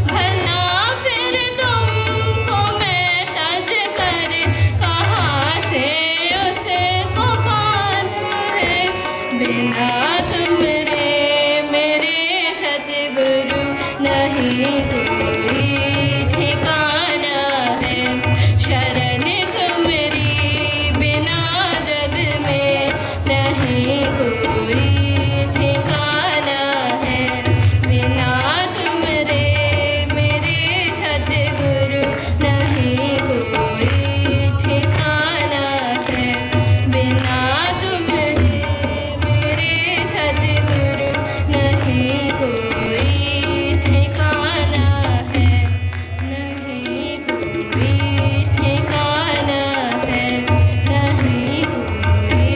भला फिर तुमको मैं तज कर कहाँ से उसको पाना है। बिना तुमरे मेरे सतगुरु नहीं कोई ठिकाना है। शरण तुम्हारी बिना जग में नहीं कोई ठिकाना है। बिना तुमरे मेरे सतगुरु नहीं कोई ठिकाना है। बिना तुमरे मेरे सतगुरु नहीं कोई ठिकाना है। नहीं कोई ठिकाना है। नहीं कोई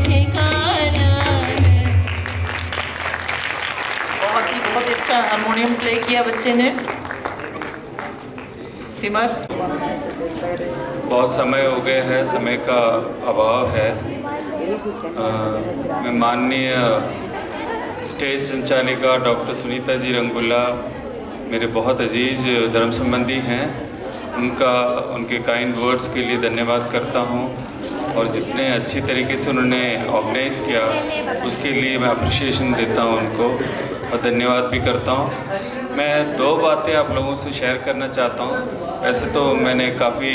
ठिकाना है। बहुत अच्छा हारमोनियम प्ले किया बच्चे ने। सिमर। बहुत समय हो गया है, समय का अभाव है। मैं माननीय स्टेज संचालिका डॉक्टर सुनीता जी रंगुल्ला मेरे बहुत अजीज धर्म संबंधी हैं, उनके काइंड वर्ड्स के लिए धन्यवाद करता हूं, और जितने अच्छी तरीके से उन्होंने ऑर्गेनाइज़ किया उसके लिए मैं अप्रिशिएशन देता हूं उनको और धन्यवाद भी करता हूं। मैं 2 बातें आप लोगों से शेयर करना चाहता हूं। वैसे तो मैंने काफ़ी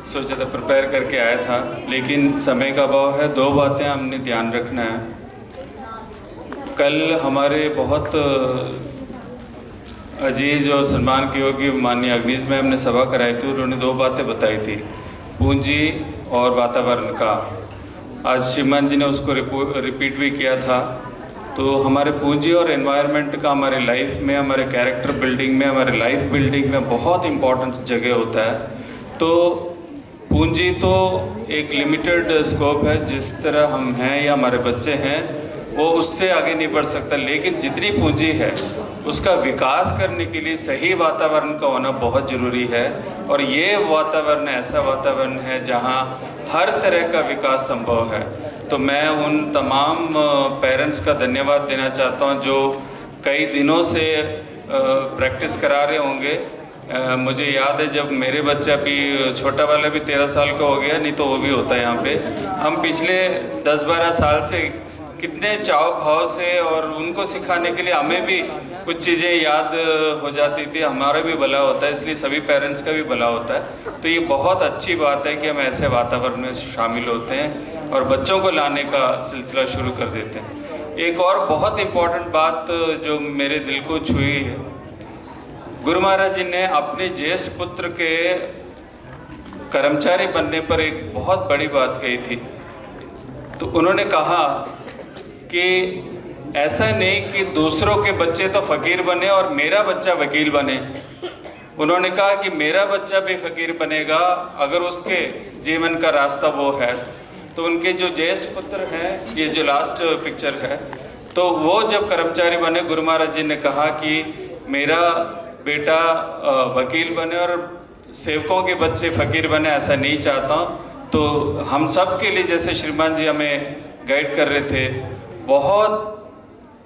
सोचा था, प्रिपेयर करके आया था, लेकिन समय का अभाव है। 2 बातें हमने ध्यान रखना है। कल हमारे बहुत अजीज और सम्मान की होगी माननीय अग्निज मैम ने सभा कराई थी, उन्होंने 2 बातें बताई थी, पूंजी और वातावरण का। आज श्रीमान जी ने उसको रिपीट भी किया था। तो हमारे पूंजी और एनवायरनमेंट का हमारे लाइफ में, हमारे कैरेक्टर बिल्डिंग में, हमारे लाइफ बिल्डिंग में बहुत इम्पोर्टेंट जगह होता है। तो पूंजी तो एक लिमिटेड स्कोप है, जिस तरह हम हैं या हमारे बच्चे हैं वो उससे आगे नहीं बढ़ सकता, लेकिन जितनी पूंजी है उसका विकास करने के लिए सही वातावरण का होना बहुत ज़रूरी है। और ये वातावरण ऐसा वातावरण है जहाँ हर तरह का विकास संभव है। तो मैं उन तमाम पेरेंट्स का धन्यवाद देना चाहता हूँ जो कई दिनों से प्रैक्टिस करा रहे होंगे। मुझे याद है जब मेरे बच्चा भी, छोटा वाला भी 13 साल का हो गया, नहीं तो वो भी होता है यहाँ पे। हम पिछले 10-12 साल से कितने चाव भाव से, और उनको सिखाने के लिए हमें भी कुछ चीज़ें याद हो जाती थी, हमारा भी भला होता है, इसलिए सभी पेरेंट्स का भी भला होता है। तो ये बहुत अच्छी बात है कि हम ऐसे वातावरण में शामिल होते हैं और बच्चों को लाने का सिलसिला शुरू कर देते हैं। एक और बहुत इम्पोर्टेंट बात जो मेरे दिल को छुई है, गुरु महाराज जी ने अपने ज्येष्ठ पुत्र के कर्मचारी बनने पर एक बहुत बड़ी बात कही थी। तो उन्होंने कहा कि ऐसा नहीं कि दूसरों के बच्चे तो फ़कीर बने और मेरा बच्चा वकील बने। उन्होंने कहा कि मेरा बच्चा भी फ़कीर बनेगा अगर उसके जीवन का रास्ता वो है। तो उनके जो ज्येष्ठ पुत्र हैं, ये जो लास्ट पिक्चर है, तो वो जब कर्मचारी बने, गुरु महाराज जी ने कहा कि मेरा बेटा वकील बने और सेवकों के बच्चे फ़कीर बने, ऐसा नहीं चाहता हूँ। तो हम सब के लिए, जैसे श्रीमान जी हमें गाइड कर रहे थे, बहुत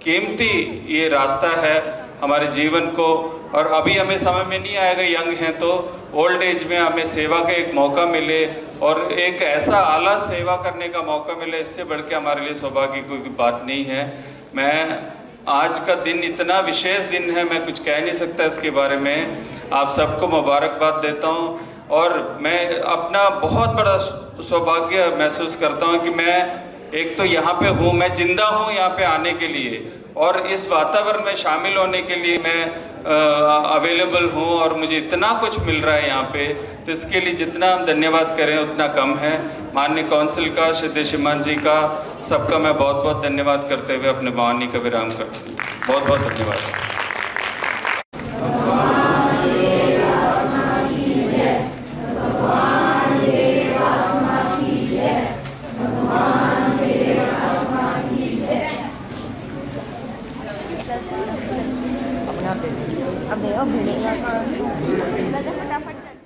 कीमती ये रास्ता है हमारे जीवन को। और अभी हमें समझ में नहीं आएगा, यंग हैं तो ओल्ड एज में हमें सेवा का एक मौका मिले और एक ऐसा आला सेवा करने का मौका मिले, इससे बढ़ के हमारे लिए सौभाग्य की कोई बात नहीं है। मैं आज का दिन इतना विशेष दिन है, मैं कुछ कह नहीं सकता इसके बारे में। आप सबको मुबारकबाद देता हूँ और मैं अपना बहुत बड़ा सौभाग्य महसूस करता हूँ कि मैं एक तो यहाँ पे हूँ, मैं जिंदा हूँ यहाँ पे आने के लिए, और इस वातावरण में शामिल होने के लिए मैं अवेलेबल हूँ और मुझे इतना कुछ मिल रहा है यहाँ पे। तो इसके लिए जितना हम धन्यवाद करें उतना कम है। माननीय काउंसिल का, श्री श्रीमान जी का, सबका मैं बहुत बहुत धन्यवाद करते हुए अपने वाणी का विराम करता हूँ। बहुत बहुत धन्यवाद। अब